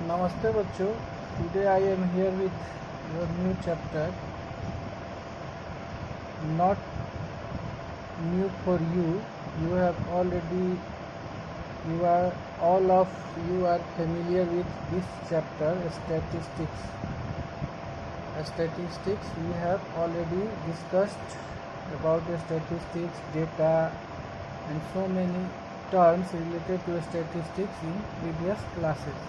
Namaste बच्चों. Today I am here with your new chapter, not new for you. You have already, you are all of you are familiar with this chapter, statistics. Statistics we have already discussed about the statistics, data, and so many terms related to statistics in previous classes.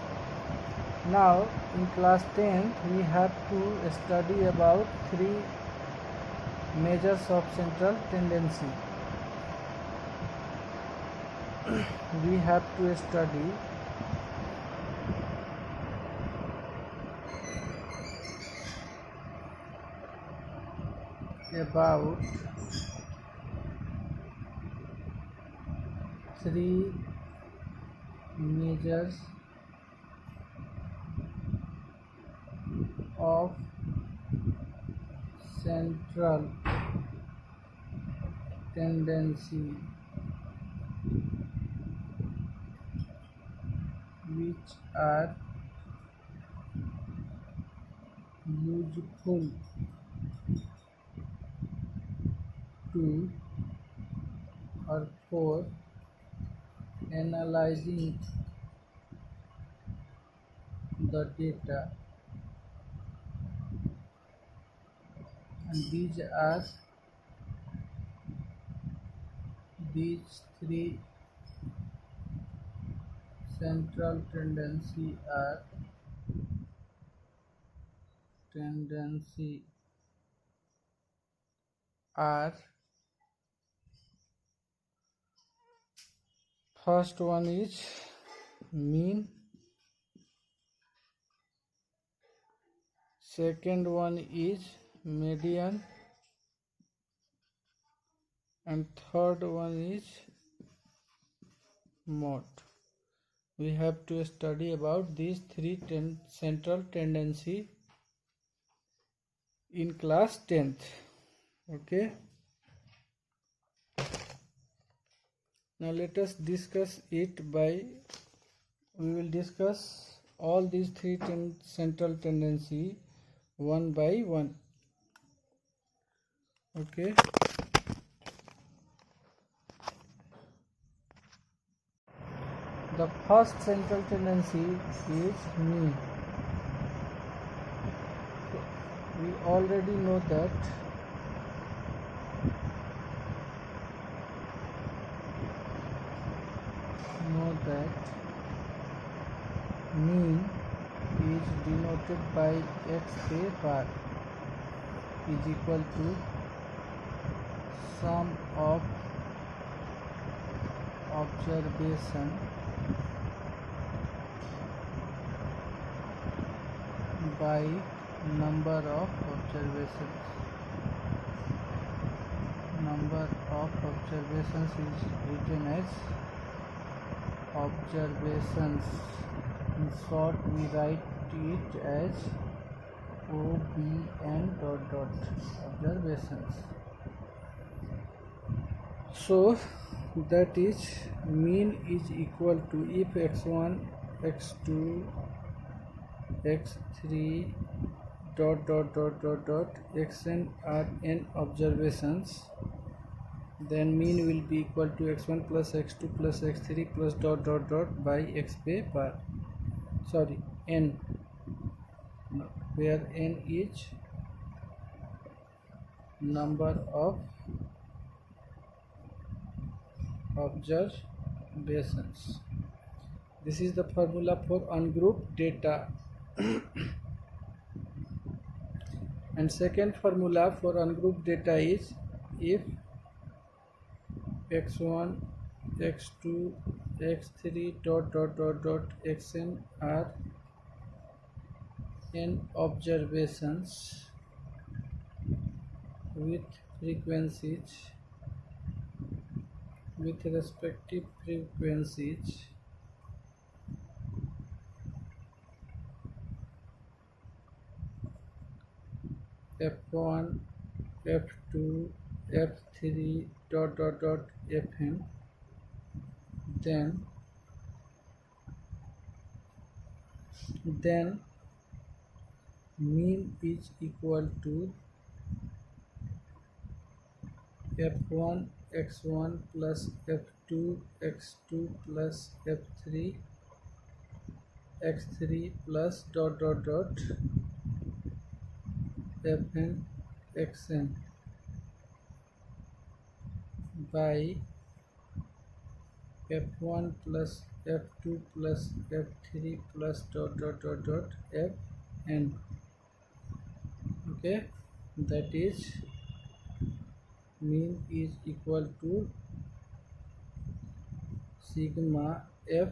Now in class 10th we have to study about three measures of central tendency. We have to study about three measures of central tendency which are useful to or for analyzing the data, and these three central tendency are first one is mean, second one is median, and third one is mode. We have to study about these three central tendency in class 10th. Okay, now let us discuss it we will discuss all these three central tendency one by one. Okay, the first central tendency is mean. We already know that mean is denoted by x bar is equal to sum of observation by number of observations. Number of observations is written as observations. In short, we write it as OBN ... observations. So that is mean is equal to, if x1, x2, x3 ... xn are n observations, then mean will be equal to x1 plus x2 plus x3 plus ... by x bar. Sorry, n, where n is number of observations. This is the formula for ungrouped data. And second formula for ungrouped data is, if x1, x2, x3 ... xn are n observations with frequencies, with respective frequencies, f1, f2, f3 ... fn, then then mean is equal to f1 x1 plus f2 x2 plus f3 x3 plus dot dot dot fn xn by f1 plus f2 plus f3 plus dot dot dot dot fn. Okay, that is mean is equal to sigma f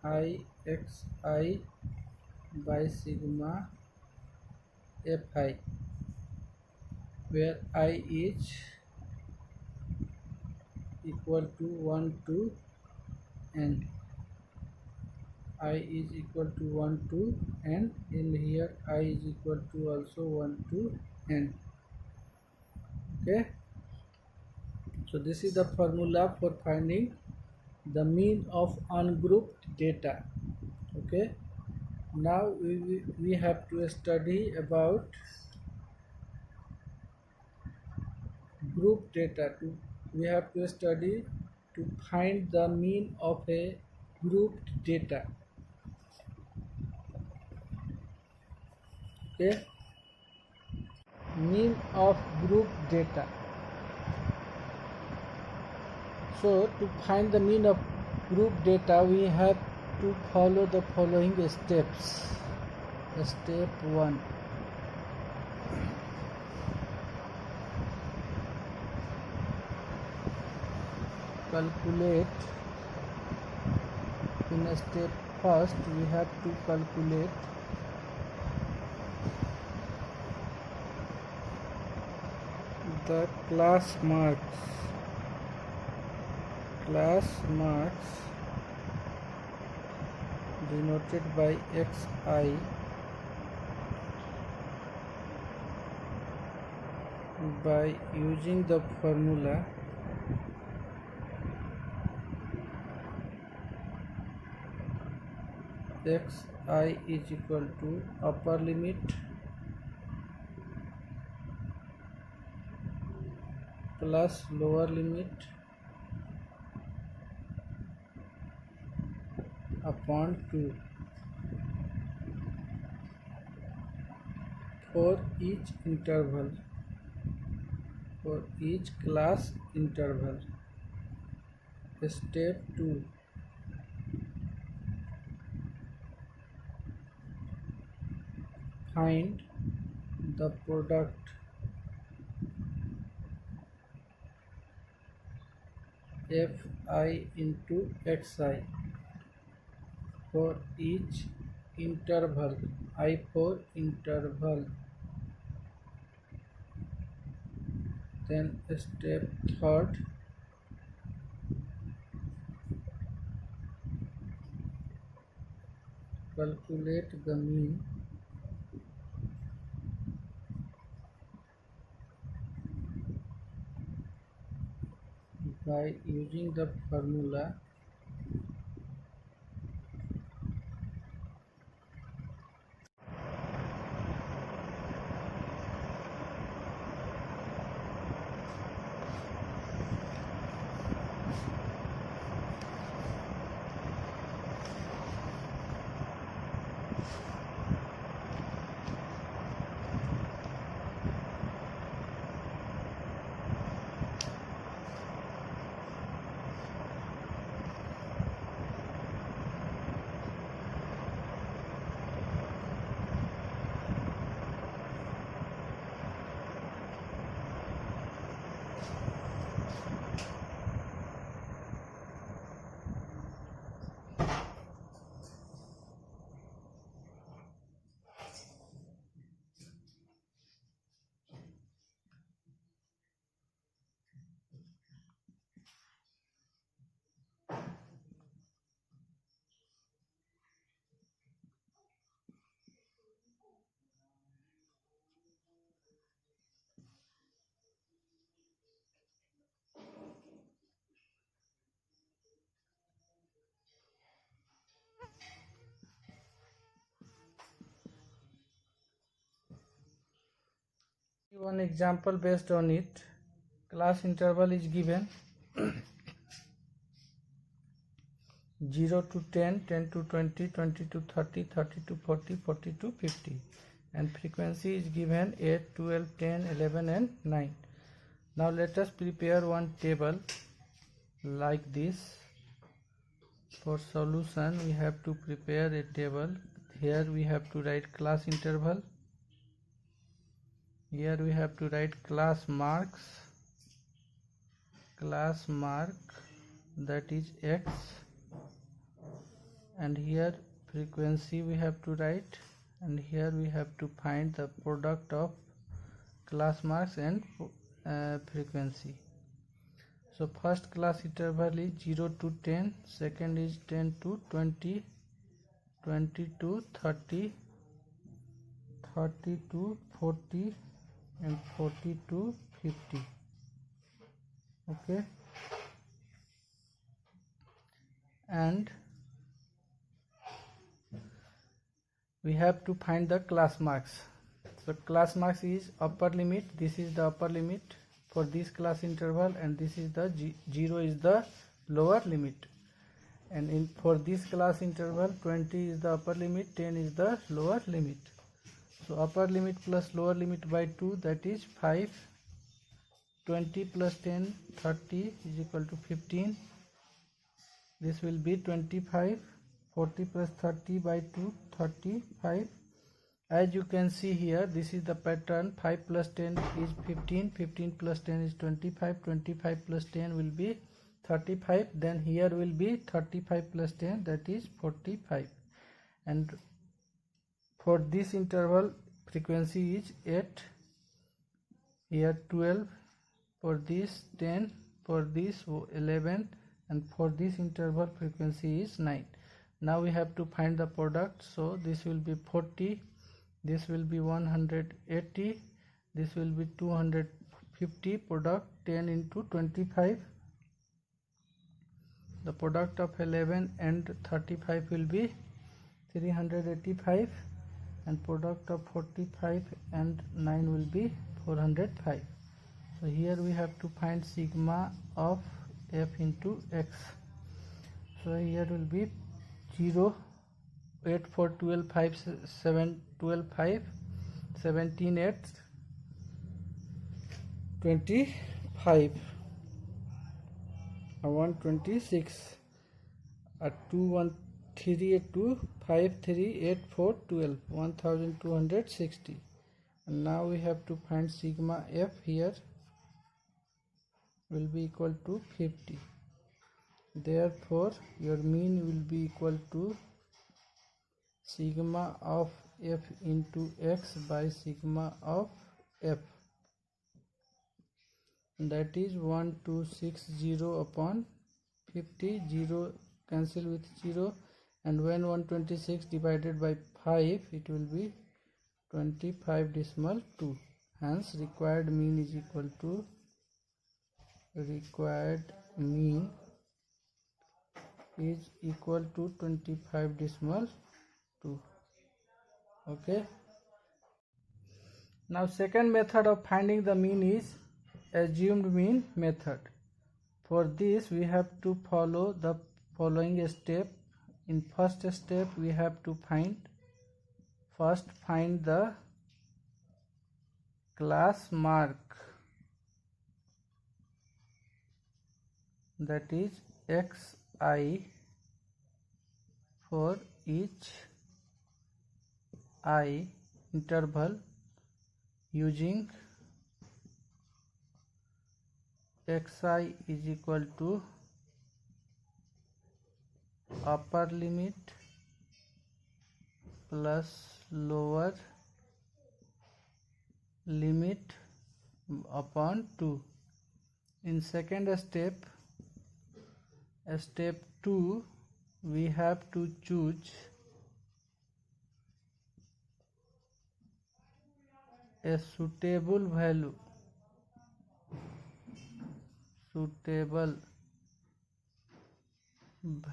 I x I by sigma f I, where I is equal to 1 to n. I is equal to 1 to n. In here I is equal to also 1 to n. Okay, so this is the formula for finding the mean of ungrouped data. Okay, now we have to study about group data. We have to study to find the mean of a grouped data. Okay, mean of group data. So to find the mean of group data, we have to follow the following steps. Step 1, calculate. In step first, we have to calculate the class marks denoted by xi by using the formula xi is equal to upper limit plus lower limit upon 2 for each interval, for each class interval. Step 2, find the product fi into xi for each interval, I for interval. Then step 3, calculate the mean by using the formula One example based on it. Class interval is given 0 to 10, 10 to 20, 20 to 30, 30 to 40, 40 to 50, and frequency is given 8, 12, 10, 11 and 9. Now let us prepare one table like this. For solution we have to prepare a table. Here we have to write class interval, here we have to write class mark, that is x, and here frequency we have to write, and here we have to find the product of class marks and frequency. So first class interval is 0 to 10, second is 10 to 20, 20 to 30, 30 to 40 and 40 to 50. Okay, and we have to find the class marks. So class marks is upper limit, this is the upper limit for this class interval, and this is the 0 is the lower limit. And for this class interval 20 is the upper limit, 10 is the lower limit. So upper limit plus lower limit by 2, that is 5. 20 plus 10, 30 is equal to 15. This will be 25. 40 plus 30 by 2, 35. As you can see here, this is the pattern. 5 plus 10 is 15, 15 plus 10 is 25, 25 plus 10 will be 35, then here will be 35 plus 10, that is 45. And for this interval frequency is 8, here 12, for this 10, for this 11, and for this interval frequency is 9. Now we have to find the product. So this will be 40, this will be 180, this will be 250. Product 10 into 25, the product of 11 and 35 will be 385, and product of 45 and 9 will be 405. So here we have to find sigma of f into x. So here will be 0, 8, 4, 12, 5, 7, 12, 5, 17, 8, 25, 126, 2, 1, 3, 2, 5, 3, 8, 4, 12, 1260. And now we have to find sigma f. Here will be equal to 50. Therefore your mean will be equal to sigma of f into x by sigma of f, that is 1260 upon 50. 0 cancel with 0, and when 126 divided by 5, it will be 25.2. Hence required mean is equal to required mean is equal to 25.2. Okay. Now second method of finding the mean is assumed mean method. For this we have to follow the following step. In first step we have to first find the class mark, that is xi for each I interval using xi is equal to upper limit plus lower limit upon 2. In second step, step 2, we have to choose a suitable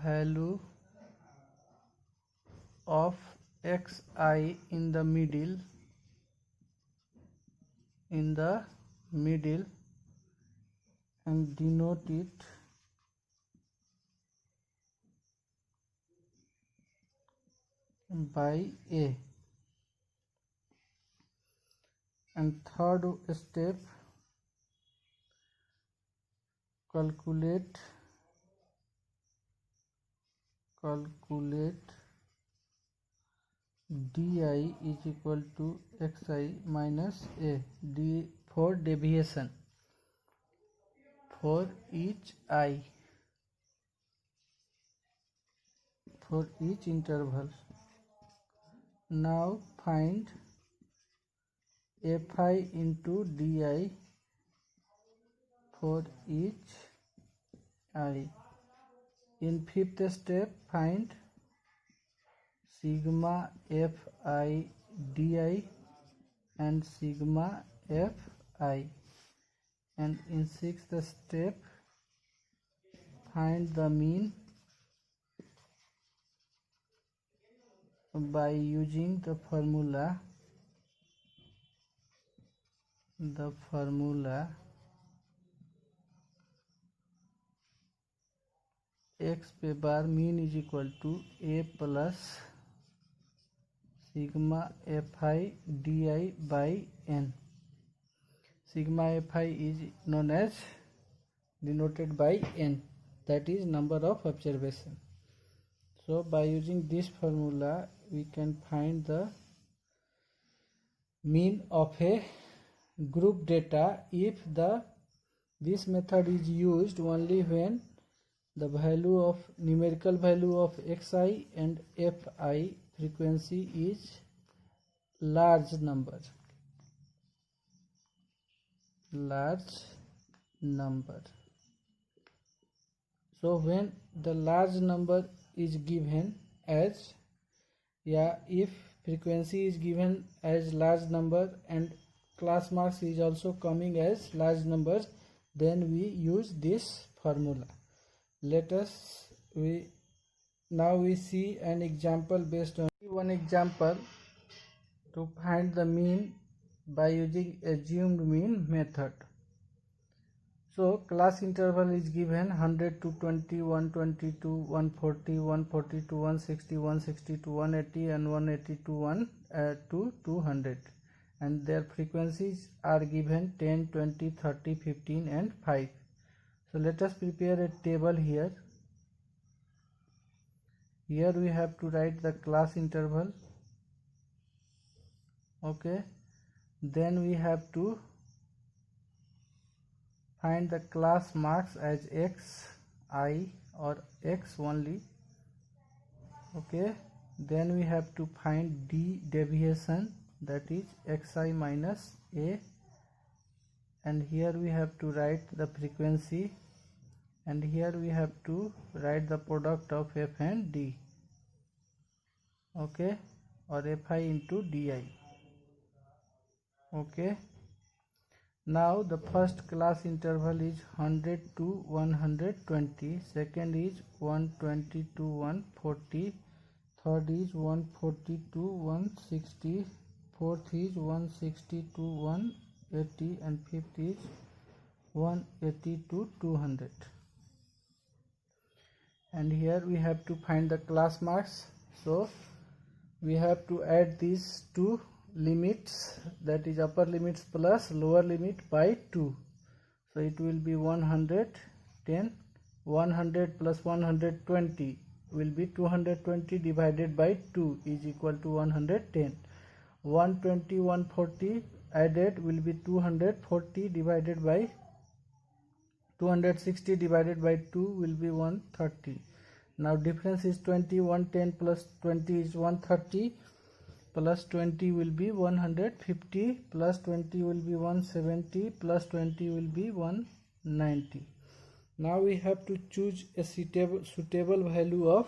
value of xi in the middle in the middle and denote it by A. And third step, calculate di is equal to xi minus a d for deviation for each I, for each interval. Now find fi into di for each I. In fifth step, find sigma fi di and sigma fi. And in sixth step, find the mean by using the formula x पे bar mean is equal to a plus sigma fi di by n. Sigma fi is known as denoted by n, that is number of observation. So by using this formula we can find the mean of a group data if this method is used only when the value of numerical value of xi and fi frequency is large number. So when the large number is given as, if frequency is given as large number and class marks is also coming as large numbers, then we use this formula. Now we see an example based on one example to find the mean by using assumed mean method. So class interval is given 100 to 20, 120 to 140, 140 to 160, 160 to 180 and 180 to 200, and their frequencies are given 10, 20, 30, 15 and 5. So let us prepare a table here. Here we have to write the class interval. Okay, then we have to find the class marks as x, I or x only. Okay, then we have to find d deviation, that is xi minus a, and here we have to write the frequency, and here we have to write the product of f and d. Okay, or fi into di. Okay, now the first class interval is 100 to 120, second is 120 to 140, third is 140 to 160, fourth is 160 to 180 and fifth is 180 to 200. And here we have to find the class marks. So we have to add these two limits, that is upper limits plus lower limit by 2. So it will be 110. 100 plus 120 will be 220 divided by 2 is equal to 110. 120, 140 added will be 240 divided by 260 divided by 2 will be 130. Now difference is 20. 110 plus 20 is 130, plus 20 will be 150, plus 20 will be 170, plus 20 will be 190. Now we have to choose a suitable value of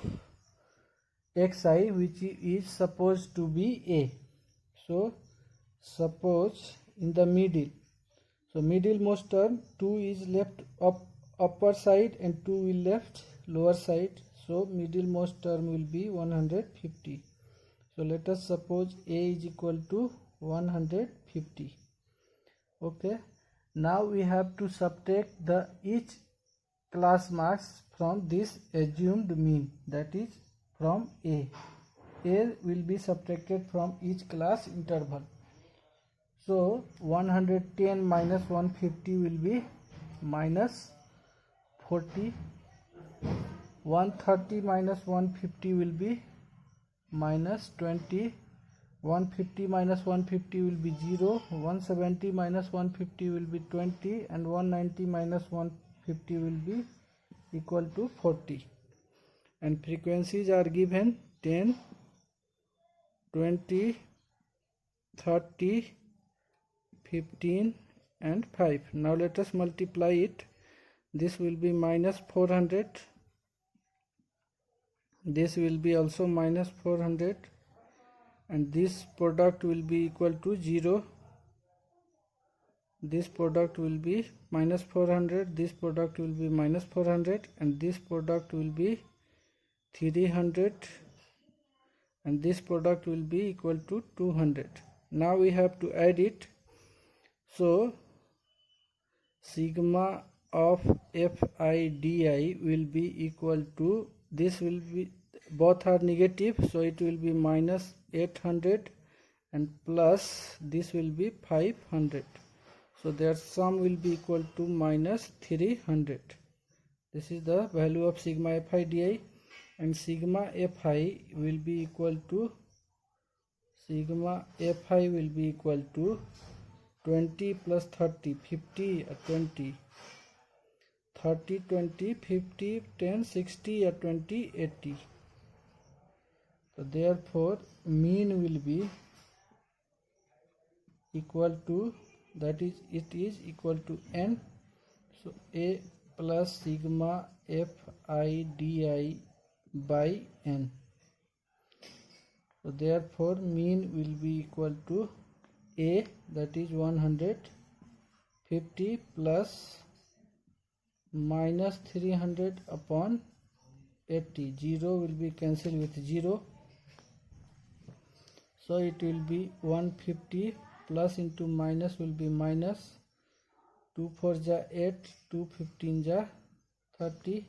xi, which is supposed to be a. So suppose in the middle, so middlemost term 2 is left upper side and 2 will left lower side, so middlemost term will be 150. So let us suppose a is equal to 150. Okay, now we have to subtract the each class marks from this assumed mean, that is from A. A will be subtracted from each class interval. So 110 minus 150 will be minus 40. 130 minus 150 will be minus 20. 150 minus 150 will be 0. 170 minus 150 will be 20, and 190 minus 150 will be equal to 40. And frequencies are given 10, 20, 30, 15 and 5. Now let us multiply it. This will be minus 400. This will be also minus 400. And this product will be equal to 0. This product will be minus 400. This product will be minus 400. And this product will be 300. And this product will be equal to 200. Now we have to add it. So sigma of FIDI will be equal to, this will be, both are negative, so it will be minus 800 and plus this will be 500. So their sum will be equal to minus 300. This is the value of sigma FIDI, and sigma FI will be equal to, sigma FI will be equal to 20 plus 30, 50 or 20, 30, 20, 50, 10, 60 or 20, 80. So therefore mean will be equal to, that is, it is equal to n. So A plus sigma FIDI by n. So therefore mean will be equal to A, that is 150 plus minus 300 upon 80. 0 will be cancelled with 0. So it will be 150 plus into minus will be minus. 2 4 ja 8, 2 15 ja 30,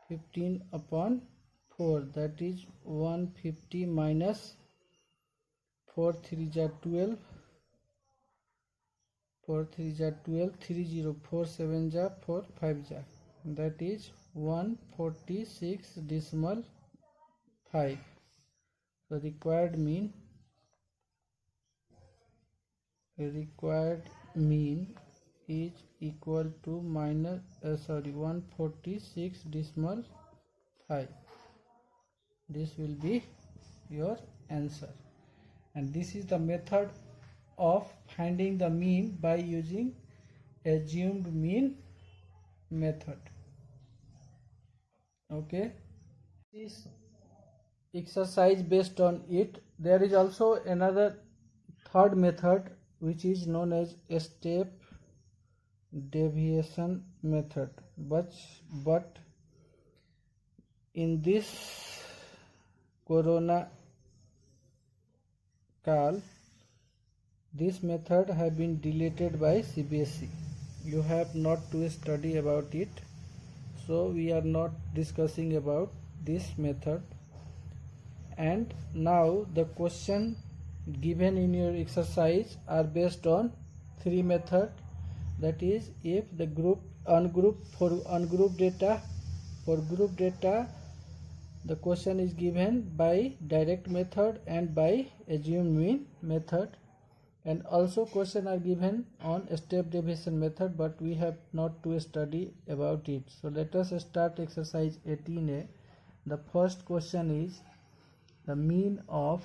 15 upon 4, that is 150 minus 4 3 ja 12, 4 3 ja 12, 3 0, 4 7 ja 4, 5 ja, that is 146.5. So required mean is equal to minus 146.5. This will be your answer, and this is the method of finding the mean by using assumed mean method. Okay, this exercise based on it. There is also another third method which is known as step deviation method, but in this corona call, this method have been deleted by CBSE. You have not to study about it, so we are not discussing about this method. And now the question given in your exercise are based on three methods. That is, if the group ungroup for ungroup data, for group data the question is given by direct method and by assumed mean method, and also question are given on step deviation method, but we have not to study about it. So let us start exercise 18A. The first question is the mean of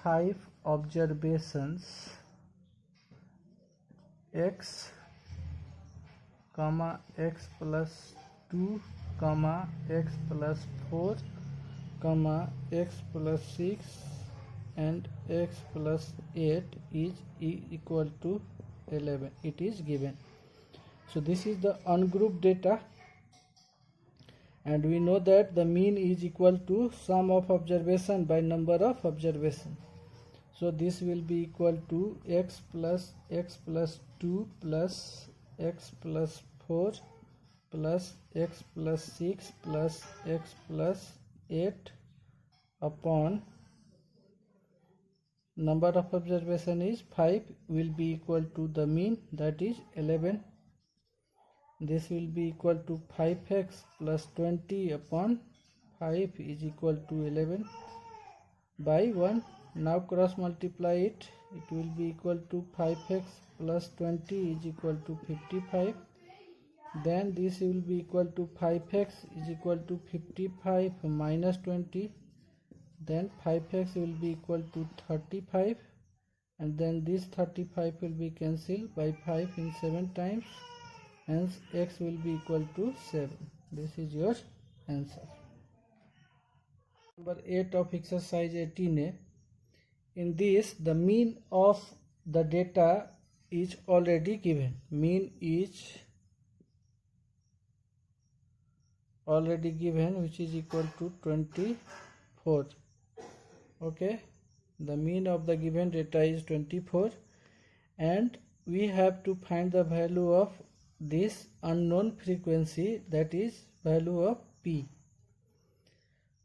5 observations x comma x plus 2 comma x plus 4 comma x plus 6 and x plus 8 is equal to 11. It is given. So this is the ungrouped data, and we know that the mean is equal to sum of observation by number of observation. So this will be equal to x plus 2 plus x plus 4 plus x plus 6 plus x plus 8 upon number of observation is 5 will be equal to the mean, that is 11. This will be equal to 5x plus 20 upon 5 is equal to 11 by 1. Now cross multiply it. It will be equal to 5x plus 20 is equal to 55. Then this will be equal to 5x is equal to 55 minus 20. Then 5x will be equal to 35. And then this 35 will be cancelled by 5 in 7 times. Hence x will be equal to 7. This is your answer. Number 8 of exercise 18A. In this, the mean of the data is already given. Mean is already given, which is equal to 24. Okay, the mean of the given data is 24, and we have to find the value of this unknown frequency, that is value of p.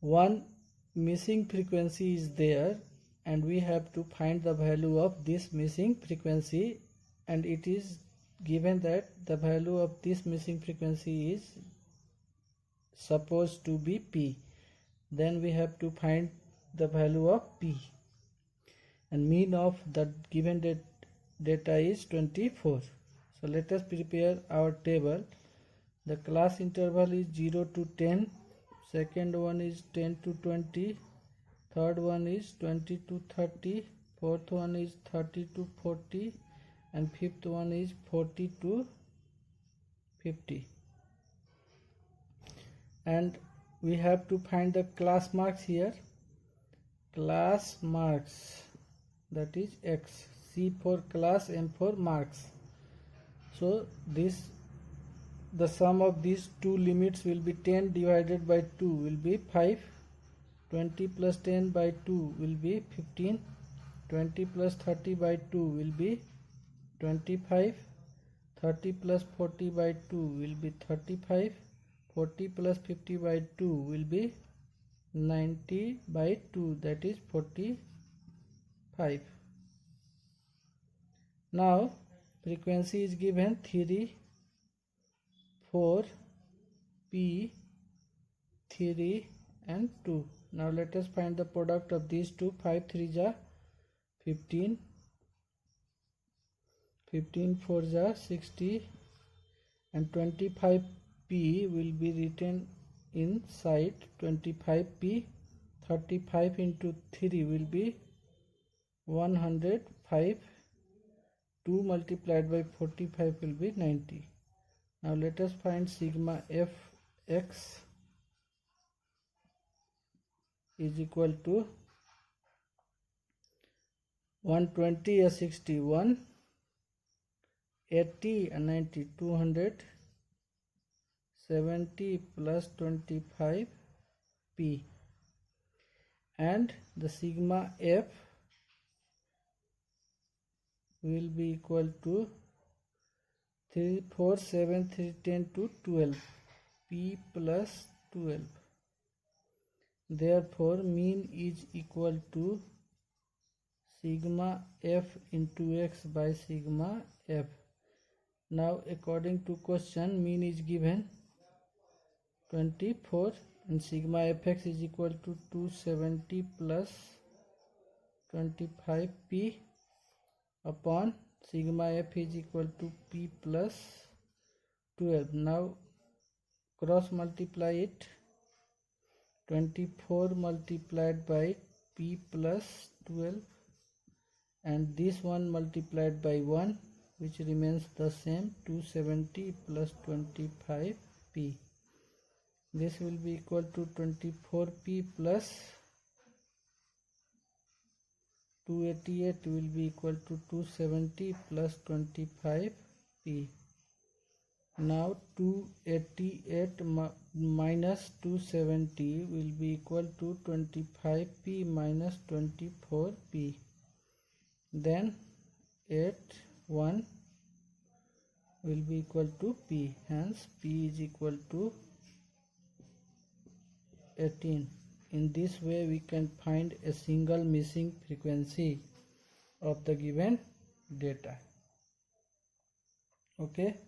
One missing frequency is there, and we have to find the value of this missing frequency, and it is given that the value of this missing frequency is supposed to be p. Then we have to find the value of p, and mean of the given data is 24. So let us prepare our table. The class interval is 0 to 10, second one is 10 to 20, third one is 20 to 30, fourth one is 30 to 40, and fifth one is 40 to 50. And we have to find the class marks here. Class marks, that is x. C for class, M for marks. So the sum of these two limits will be 10 divided by 2 will be 5. 20 plus 10 by 2 will be 15. 20 plus 30 by 2 will be 25. 30 plus 40 by 2 will be 35. 40 plus 50 by 2 will be 90 by 2, that is 45. Now frequency is given 3, 4, p, 3 and 2. Now let us find the product of these two. 5 3 are 15, 15 4 are 60, and 25p will be written inside 25p. 35 into 3 will be 105. 2 multiplied by 45 will be 90. Now let us find sigma fx is equal to 120 or 61, 80 and 90, 270 plus 25 p, and the sigma f will be equal to 3 4 7 3 10 to 12 p plus 12. Therefore mean is equal to sigma f into x by sigma f. Now according to question, mean is given 24 and sigma fx is equal to 270 plus 25p upon sigma f is equal to p plus 12. Now cross multiply it. 24 multiplied by p plus 12, and this one multiplied by 1, which remains the same, 270 plus 25p. This will be equal to 24p plus 288 will be equal to 270 plus 25p. Now 288 minus 270 will be equal to 25p minus 24p. then 8 1 will be equal to P, hence P is equal to 18. In this way we can find a single missing frequency of the given data. Okay.